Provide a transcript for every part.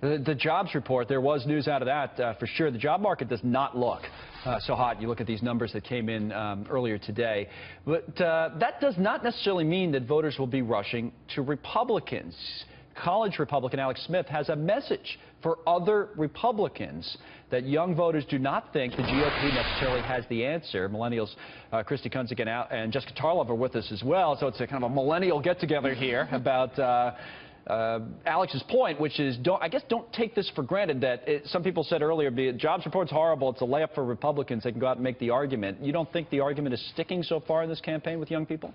The jobs report, there was news out of that for sure. The job market does not look so hot. You look at these numbers that came in earlier today. But that does not necessarily mean that voters will be rushing to Republicans. College Republican Alex Smith has a message for other Republicans that young voters do not think the GOP necessarily has the answer. Millennials Christi Kunzig and Jessica Tarlov are with us as well, so it's a kind of a millennial get-together here about Alex's point, which is, I guess don't take this for granted that some people said earlier, the jobs report's horrible, it's a layup for Republicans, they can go out and make the argument. You don't think the argument is sticking so far in this campaign with young people?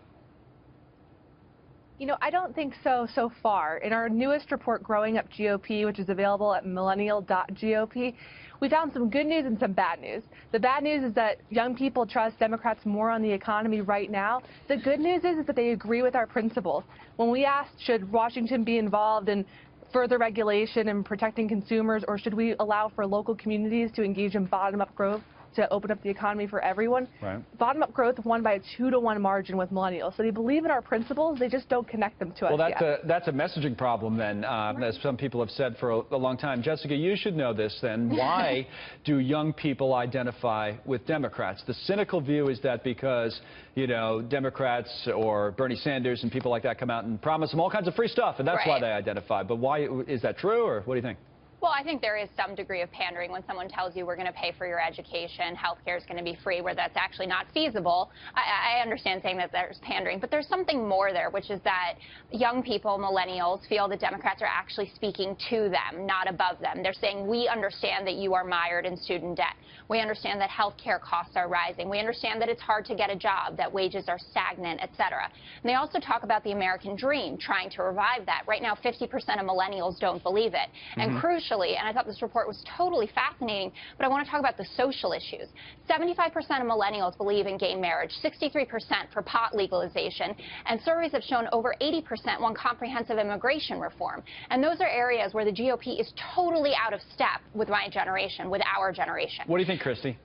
You know, I don't think so far. In our newest report, Growing Up GOP, which is available at millennial.gop, we found some good news and some bad news. The bad news is that young people trust Democrats more on the economy right now. The good news is that they agree with our principles. When we asked, should Washington be involved in further regulation and protecting consumers, or should we allow for local communities to engage in bottom-up growth to open up the economy for everyone? Right. Bottom-up growth won by a 2-to-1 margin with millennials. So they believe in our principles, they just don't connect them to us yet. That's a messaging problem then, as some people have said for a long time. Jessica, you should know this then. Why do young people identify with Democrats? The cynical view is that because, you know, Democrats or Bernie Sanders and people like that come out and promise them all kinds of free stuff, and that's why they identify. But why is that true, or what do you think? Well, I think there is some degree of pandering when someone tells you we're going to pay for your education, health care is going to be free, where that's actually not feasible. I understand saying that there's pandering, but there's something more there, which is that young people, millennials, feel that Democrats are actually speaking to them, not above them. They're saying, we understand that you are mired in student debt. We understand that health care costs are rising. We understand that it's hard to get a job, that wages are stagnant, et cetera. And they also talk about the American dream, trying to revive that. Right now, 50% of millennials don't believe it. And crucially, and I thought this report was totally fascinating, but I want to talk about the social issues. 75% of millennials believe in gay marriage, 63% for pot legalization, and surveys have shown over 80% want comprehensive immigration reform. And those are areas where the GOP is totally out of step with my generation, with our generation. What do you think, Christi?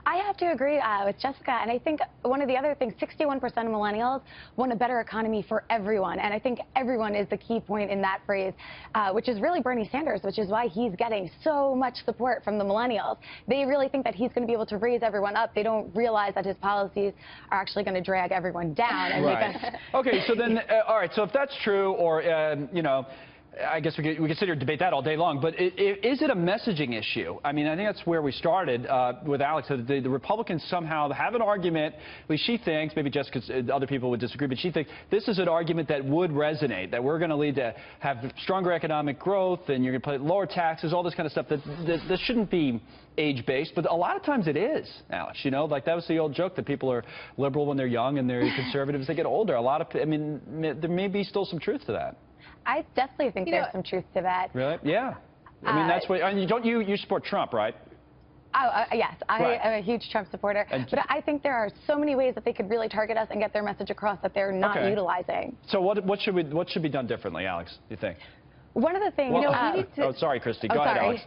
I have to agree with Jessica, and I think one of the other things, 61% of millennials want a better economy for everyone, and I think everyone is the key point in that phrase, which is really Bernie Sanders, which is why he's getting so much support from the millennials. They really think that he's going to be able to raise everyone up. They don't realize that his policies are actually going to drag everyone down. And Okay, so then, all right, so if that's true, or, you know, I guess we could sit here and debate that all day long, but is it a messaging issue? I mean, I think that's where we started with Alex. The Republicans somehow have an argument, at least she thinks, maybe Jessica, other people would disagree, but she thinks this is an argument that would resonate, that we're going to lead to have stronger economic growth, and you're going to pay lower taxes, all this kind of stuff. That shouldn't be age-based, but a lot of times it is, Alex. You know, like that was the old joke that people are liberal when they're young and they're conservative as they get older. I mean, there may be still some truth to that. I definitely think there's some truth to that. Really? Yeah. I mean, that's what. And you support Trump, right? Yes, I am a huge Trump supporter. But I think there are so many ways that they could really target us and get their message across that they're not utilizing. So what should be done differently, Alex? Do you think? One of the things. Oh, sorry, Christi. Go ahead, Alex.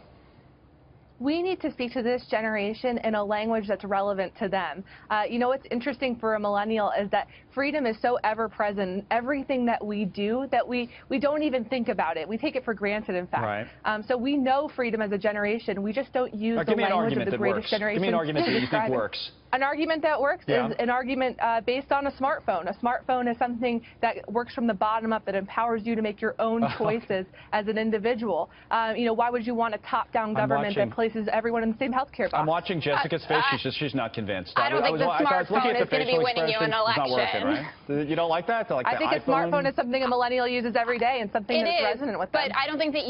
We need to speak to this generation in a language that's relevant to them. You know, what's interesting for a millennial is that freedom is so ever-present. Everything that we do, that we don't even think about it. We take it for granted, in fact. Right. So we know freedom as a generation. We just don't use the language of the greatest generation. Give me an argument that you think works. An argument that works is an argument based on a smartphone. A smartphone is something that works from the bottom up, that empowers you to make your own choices as an individual. You know, why would you want a top-down government that places everyone in the same health care box? I'm watching Jessica's face. She's not convinced. I don't think the smartphone is going to be winning you an election. It's not working, right? You don't like that? I think a smartphone is something a millennial uses every day and something that's resonant with them. But I don't think that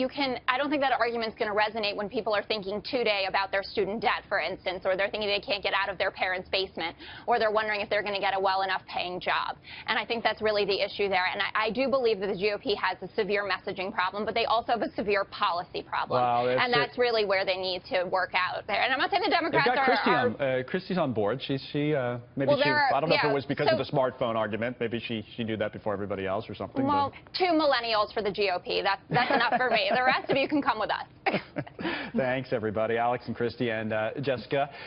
I don't think that argument's going to resonate when people are thinking today about their student debt, for instance, or they're thinking they can't get out of their parents' basement, or they're wondering if they're going to get a well enough paying job. And I think that's really the issue there. And I do believe that the GOP has a severe messaging problem, but they also have a severe policy problem. And that's really where they need to work out there. And I'm not saying the Democrats are... Christi's on board. I don't know if it was because of the smartphone argument. Maybe she knew that before everybody else or something. Well, 2 millennials for the GOP. That's enough for me. The rest of you can come with us. Thanks, everybody. Alex and Christi and Jessica.